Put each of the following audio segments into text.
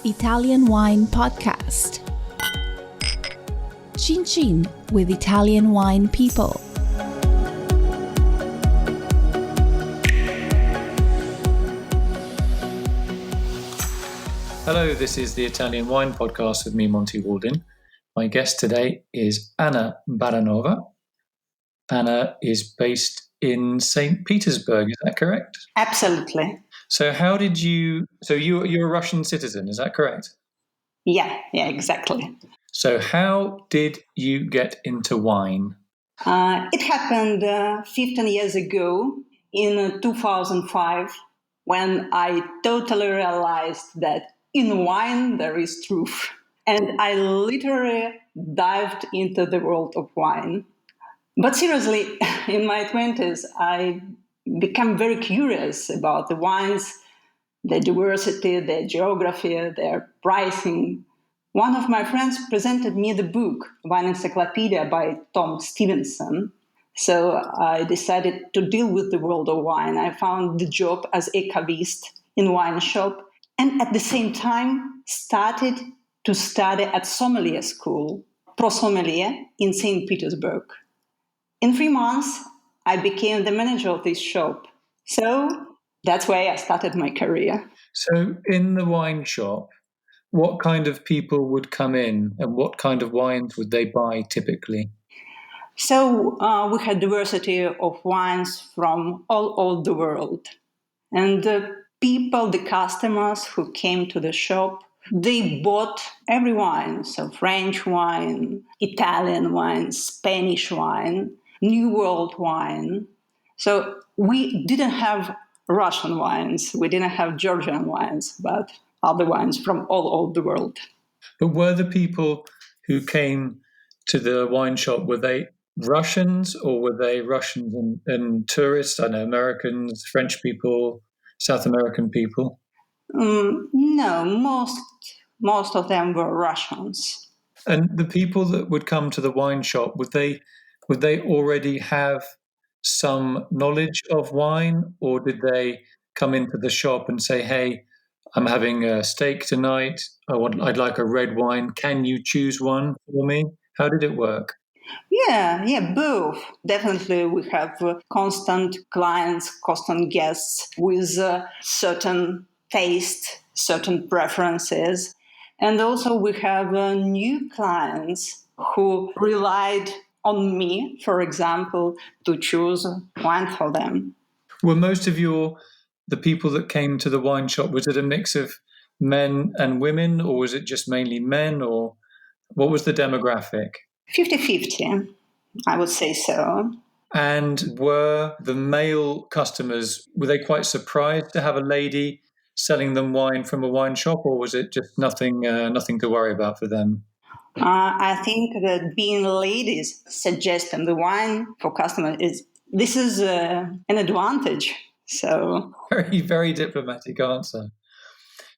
Italian Wine Podcast. Chin Chin with Italian wine people. Hello, this is the Italian Wine Podcast with me, Monty Waldin. My guest today is Anna Baranova. Anna is based in St. Petersburg, is that correct? Absolutely. So you're a Russian citizen, is that correct? Yeah, exactly. So how did you get into wine? It happened 15 years ago in 2005 when I totally realized that in wine there is truth. And I literally dived into the world of wine. But seriously, in my 20s, I became very curious about the wines, their diversity, their geography, their pricing. One of my friends presented me the book, Wine Encyclopedia by Tom Stevenson. So I decided to deal with the world of wine. I found the job as a cavist in wine shop and at the same time started to study at sommelier school, pro sommelier in St. Petersburg. In 3 months, I became the manager of this shop. So that's where I started my career. So in the wine shop, what kind of people would come in and what kind of wines would they buy typically? So we had diversity of wines from all over the world. And the people, the customers who came to the shop, they bought every wine. So French wine, Italian wine, Spanish wine, New World wine. So we didn't have Russian wines, we didn't have Georgian wines, but other wines from all over the world. But were the people who came to the wine shop, were they Russians or were they Russians and tourists? I know Americans, French people, South American people. No, most of them were Russians. And the people that would come to the wine shop, would they already have some knowledge of wine, or did they come into the shop and say, "Hey, I'm having a steak tonight. I'd like a red wine. Can you choose one for me?" How did it work? Yeah, both. Definitely, we have constant clients, constant guests with certain taste, certain preferences. And also, we have new clients who relied on me, for example, to choose wine for them. Were most of the people that came to the wine shop, was it a mix of men and women, or was it just mainly men, or what was the demographic? 50-50, I would say so. And were the male customers, were they quite surprised to have a lady selling them wine from a wine shop, or was it just nothing to worry about for them? I think that being ladies suggesting the wine for customers is an advantage. So Very, very diplomatic answer.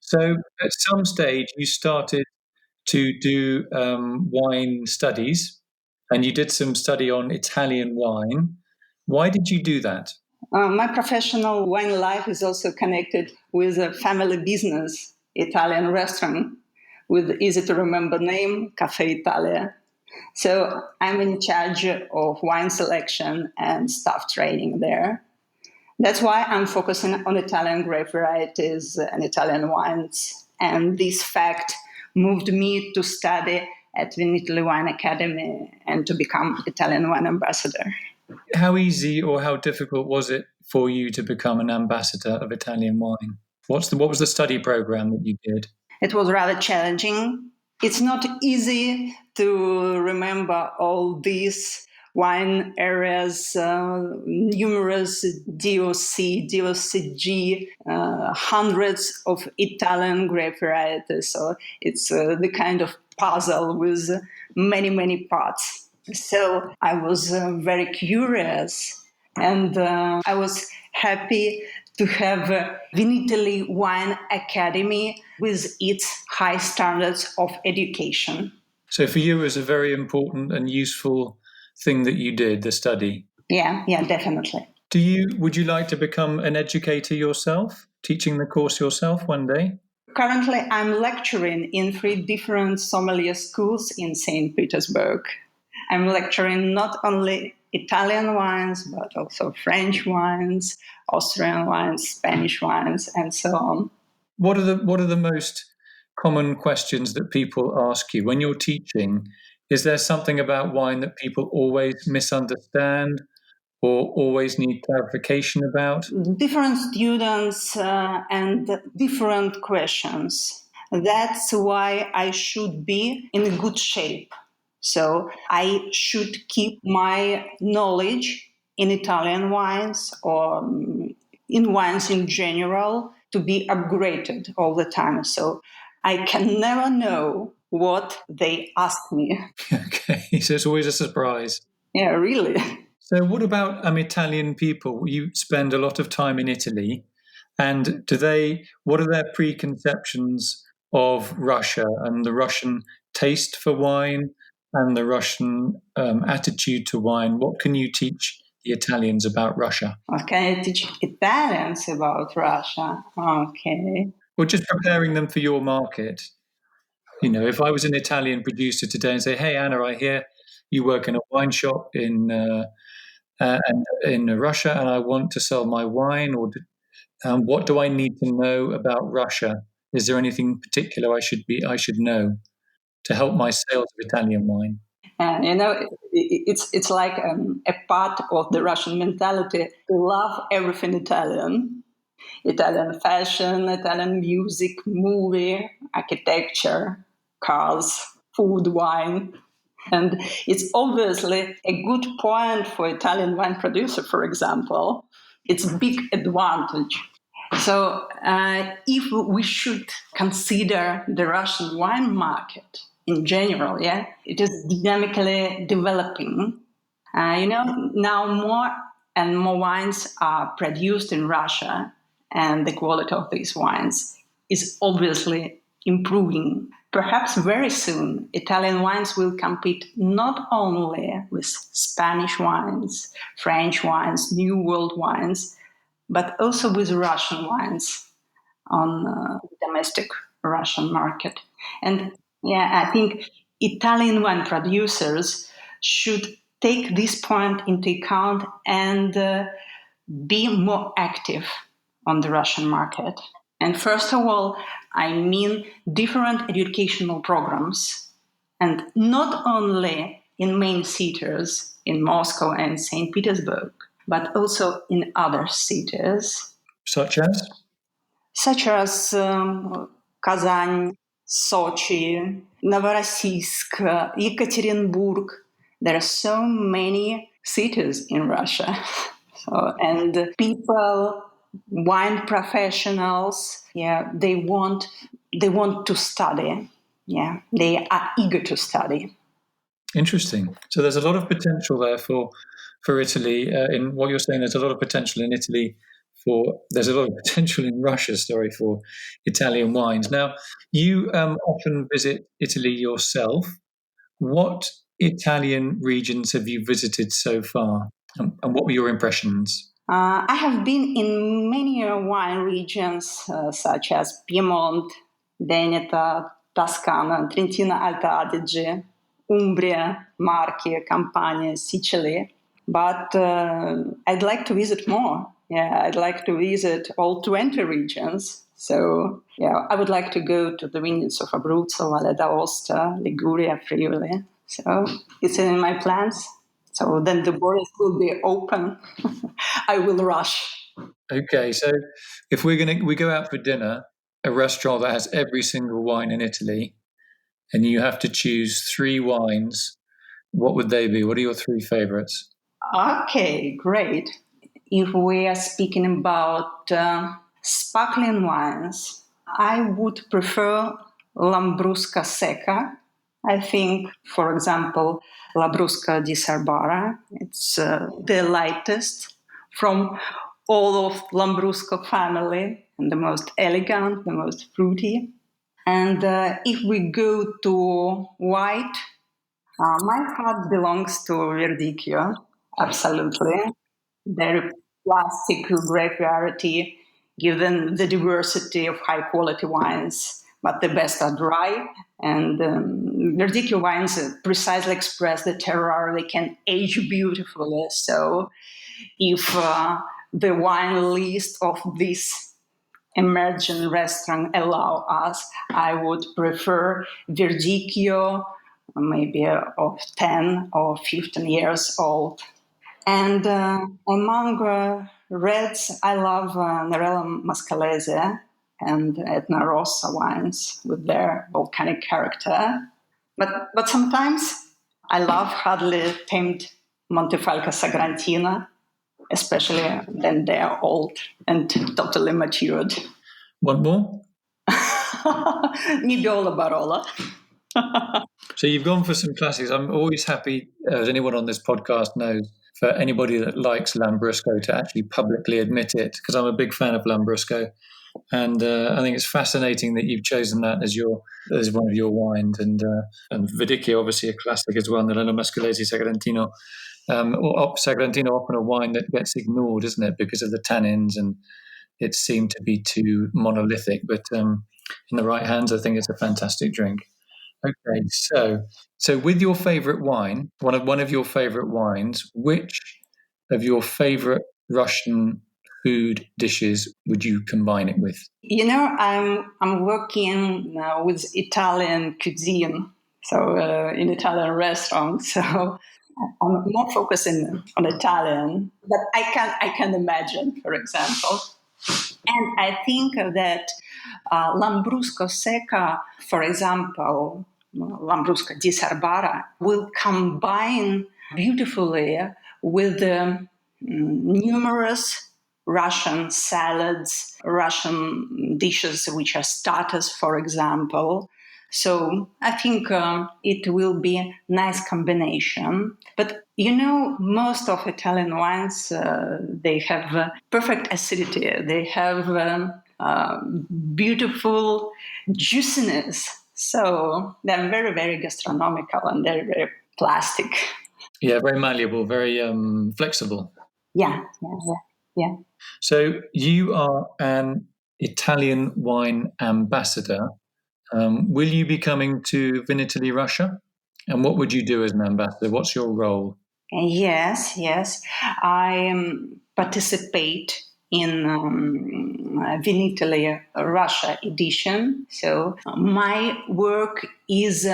So at some stage you started to do wine studies, and you did some study on Italian wine. Why did you do that? my professional wine life is also connected with a family business, Italian restaurant, with easy to remember name, Caffè Italia. So I'm in charge of wine selection and staff training there. That's why I'm focusing on Italian grape varieties and Italian wines. And this fact moved me to study at the Italy Weinakademiker and to become Italian wine ambassador. How easy or how difficult was it for you to become an ambassador of Italian wine? What was the study program that you did? It was rather challenging. It's not easy to remember all these wine areas, numerous DOC, DOCG, hundreds of Italian grape varieties. So it's the kind of puzzle with many, many parts. So I was very curious, and I was happy to have Vinitaly Wine Academy with its high standards of education. So for you, it was a very important and useful thing that you did, the study. Yeah, definitely. Would you like to become an educator yourself, teaching the course yourself one day? Currently, I'm lecturing in 3 different sommelier schools in St. Petersburg. I'm lecturing not only Italian wines, but also French wines, Austrian wines, Spanish wines, and so on. What are the most common questions that people ask you when you're teaching? Is there something about wine that people always misunderstand or always need clarification about? Different students and different questions. That's why I should be in good shape. So I should keep my knowledge in Italian wines or in wines in general to be upgraded all the time. So I can never know what they ask me. Okay, so it's always a surprise. Yeah, really. So, what about Italian people? You spend a lot of time in Italy, and what are their preconceptions of Russia and the Russian taste for wine and the Russian attitude to wine? What can you teach the Italians about Russia? What can I teach Italians about Russia? Okay. Or just preparing them for your market. If I was an Italian producer today and say, "Hey, Anna, I hear you work in a wine shop and in Russia, and I want to sell my wine. Or what do I need to know about Russia? Is there anything particular I should know to help my sales of Italian wine?" And it's like a part of the Russian mentality to love everything Italian. Italian fashion, Italian music, movie, architecture, cars, food, wine. And it's obviously a good point for Italian wine producer, for example. It's a big advantage. So if we should consider the Russian wine market in general, it is dynamically developing. Now more and more wines are produced in Russia, and the quality of these wines is obviously improving. Perhaps very soon, Italian wines will compete not only with Spanish wines, French wines, New World wines, but also with Russian wines on the domestic Russian market. And I think Italian wine producers should take this point into account and be more active on the Russian market. And first of all, I mean different educational programs, and not only in main cities in Moscow and St. Petersburg, but also in other cities. Such as? Such as Kazan, Sochi, Novorossiysk, Yekaterinburg. There are so many cities in Russia. And people, wine professionals, they want to study. They are eager to study. Interesting. So there's a lot of potential there for Italy. In what you're saying, there's a lot of potential in Italy there's a lot of potential in Russia, for Italian wines. Now, you often visit Italy yourself. What Italian regions have you visited so far, and what were your impressions? I have been in many wine regions, such as Piedmont, Veneto, Toscana, Trentino Alto Adige, Umbria, Marche, Campania, Sicily. But I'd like to visit more. I'd like to visit all 20 regions. So, I would like to go to the vineyards of Abruzzo, Valle d'Aosta, Liguria, Friuli. So, it's in my plans. So then the borders will be open. I will rush. Okay, so if we go out for dinner, a restaurant that has every single wine in Italy, and you have to choose 3 wines, what would they be? What are your 3 favorites? Okay, great. If we are speaking about sparkling wines, I would prefer Lambrusca Secca. I think, for example, Lambrusca di Sarbara. It's the lightest from all of Lambrusco family, and the most elegant, the most fruity. And if we go to white, my heart belongs to Verdicchio, absolutely. Very plastic, great variety. given the diversity of high-quality wines, but the best are dry. And Verdicchio wines precisely express the terroir. They can age beautifully. So if the wine list of this emerging restaurant allow us, I would prefer Verdicchio, maybe of 10 or 15 years old. And among reds, I love Nerello Mascalese and Etna Rossa wines with their volcanic character. But sometimes I love hardly tamed Montefalco Sagrantina, especially when they are old and totally matured. One more? Nebbiolo Barolo. So you've gone for some classics. I'm always happy, as anyone on this podcast knows, for anybody that likes Lambrusco to actually publicly admit it, because I'm a big fan of Lambrusco. And I think it's fascinating that you've chosen that as one of your wines. And Verdicchio, obviously a classic as well, Nerello Mascalese Sagrantino. Sagrantino, often a wine that gets ignored, isn't it, because of the tannins, and it seemed to be too monolithic. But in the right hands, I think it's a fantastic drink. Okay, so with your favorite wine, one of your favorite wines, which of your favorite Russian food dishes would you combine it with? You know, I'm working now with Italian cuisine, so in Italian restaurants. So I'm more focusing on Italian, but I can imagine, for example. And I think that Lambrusco Secca, for example, Lambrusco di Sarbara, will combine beautifully with numerous Russian salads, Russian dishes, which are starters, for example. So I think it will be a nice combination. But you know, most of Italian wines, they have perfect acidity. They have beautiful juiciness. So they're very, very gastronomical and they're very plastic. Yeah, very malleable, very flexible. Yeah. So you are an Italian wine ambassador. Will you be coming to Vinitaly, Russia? And what would you do as an ambassador? What's your role? Yes. I participate in Vinitaly Russia edition. So my work is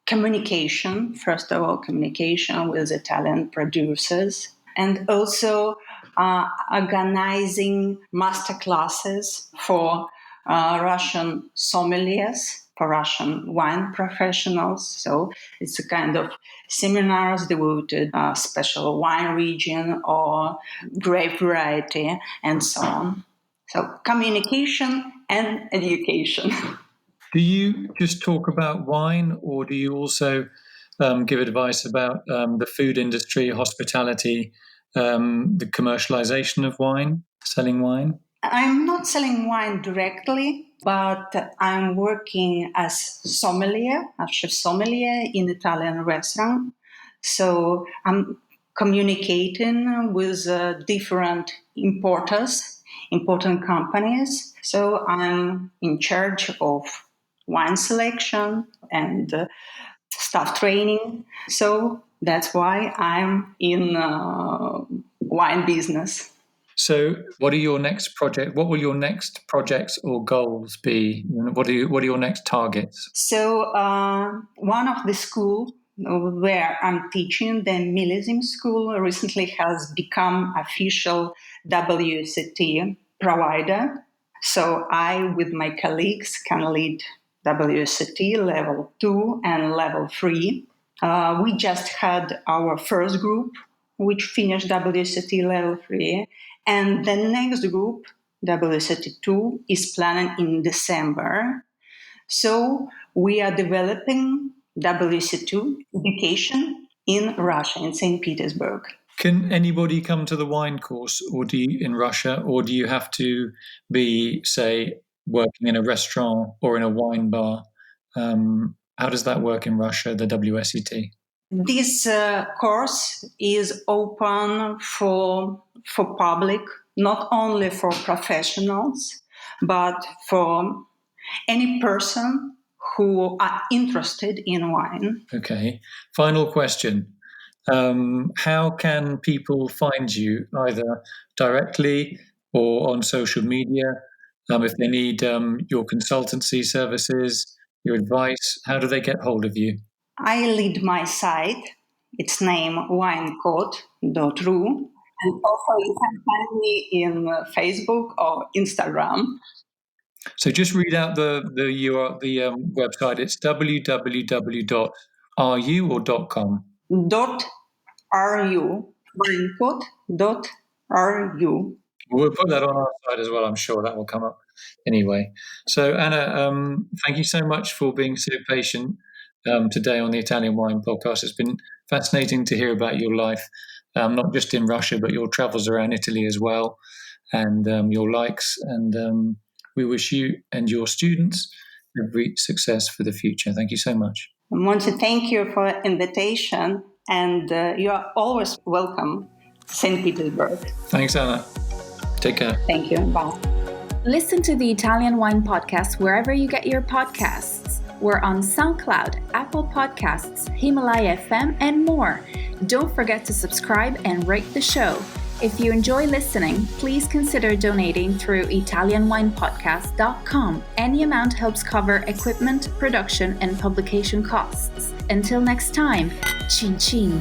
communication, first of all, communication with Italian producers, and also organizing master classes for Russian sommeliers, for Russian wine professionals. So it's a kind of seminars devoted special wine region or grape variety and so on. So communication and education. Do you just talk about wine, or do you also give advice about the food industry, hospitality, the commercialization of wine, selling wine? I'm not selling wine directly, but I'm working as sommelier, as chef sommelier in Italian restaurant. So I'm communicating with different importers, important companies. So I'm in charge of wine selection and staff training. So that's why I'm in wine business. So, what are your next project? What will your next projects or goals be? What are your next targets? So, one of the school where I'm teaching, the Millésime School, recently has become official WSET provider. So I, with my colleagues, can lead WSET level 2 and level 3. We just had our first group, which finished WSET level 3. And the next group, WSET 2, is planned in December. So we are developing WSET2 education in Russia, in St. Petersburg. Can anybody come to the wine course, or in Russia, or do you have to be, say, working in a restaurant or in a wine bar? How does that work in Russia, the WSET? This course is open for public not only for professionals, but for any person who are interested in wine. Okay. Final question. How can people find you, either directly or on social media, if they need your consultancy services, your advice? How do they get hold of you? I lead my site. It's named weinacademiker.ru. And also you can find me in Facebook or Instagram. So just read out the website. It's www.ru or .com. .ru, weinacademiker.ru. We'll put that on our side as well. I'm sure that will come up anyway. So Anna, thank you so much for being so patient today on the Italian Wine Podcast. It's been fascinating to hear about your life, not just in Russia, but your travels around Italy as well, and your likes. And we wish you and your students every success for the future. Thank you so much. Monty, thank you for the invitation, and you are always welcome to St. Petersburg. Thanks, Anna. Take care. Thank you. Bye. Listen to the Italian Wine Podcast wherever you get your podcasts. We're on SoundCloud, Apple Podcasts, Himalaya FM, and more. Don't forget to subscribe and rate the show. If you enjoy listening, please consider donating through ItalianWinePodcast.com. Any amount helps cover equipment, production, and publication costs. Until next time, cin cin.